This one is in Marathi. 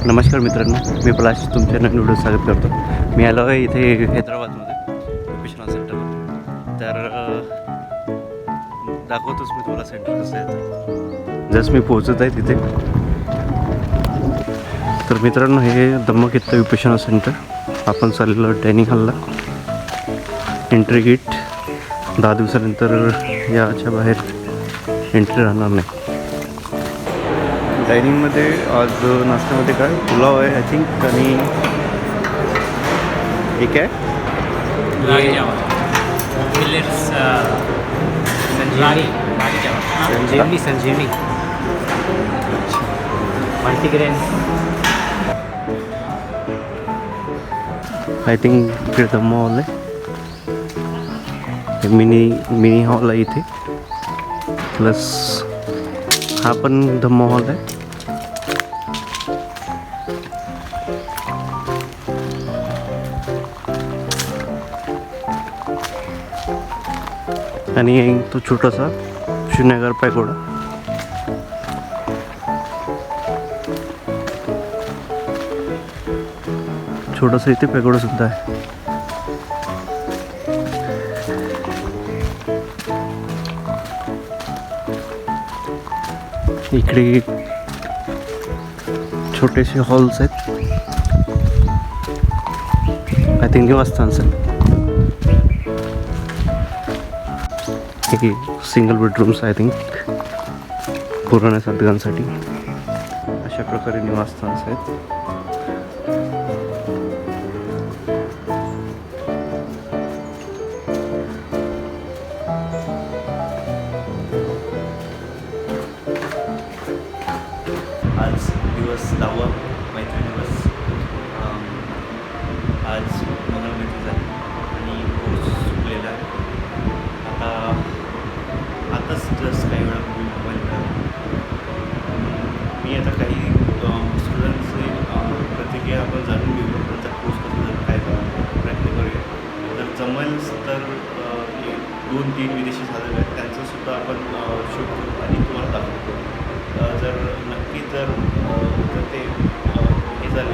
नमस्कार मित्रांनो, मी पलाश तुमच्या नवीन व्हिडिओ स्वागत करतो. मी आलो आहे इथे हैदराबादमध्ये विपश्यना सेंटरला. तर दाखवतोच मी तुम्हाला सेंटर कसं आहे. जस्ट मी पोहोचत आहे तिथे. तर मित्रांनो, हे दमक विपश्यना सेंटर. आपण चाललेलो डायनिंग हॉलला. एंट्री गेट 10 दिवसानंतर याच्या बाहेर एंट्री राहणार नाही. डायनिंगमध्ये आज नाश्त्यामध्ये काय पुलाव आहे आय थिंक, आणि एक आहे संजीवनी मल्टीग्रेन. आय थिंक इकडे धम्म हॉल आहे. मिनी हॉल आहे इथे, प्लस हा पण धम्म हॉल आहे. आणि तो छोटासा शून्यागार पॅगोडा. छोटासा इथे पॅगोडा सुद्धा आहे. इकडे छोटेसे हॉल्स आहेत. आय थिंक निवासस्थान असेल. हे सिंगल बेडरूम्स आय थिंक पुराण्या साधकांसाठी. अशा प्रकारे निवासस्थान आहेत. आज दिवस 10वा मैत्री दिवस. आज मंगळमैत्री झाली आणि कोर्स सुटलेला आहे. आताच जस्ट काही वेळापूर्वी मोबाईल मिळाला. मी आता काही स्टुडंट्सची प्रतिक्रिया आपण जाणून घेऊ. त्यांचा कोर्स कसं झालं, काय झालं, प्रयत्न करूया. जर जमेल तर 2-3 विदेशी साधक आहेत, त्यांचंसुद्धा आपण शूट करू आणि तुम्हाला दाखवतो. जर नक्की जर ते हे झाले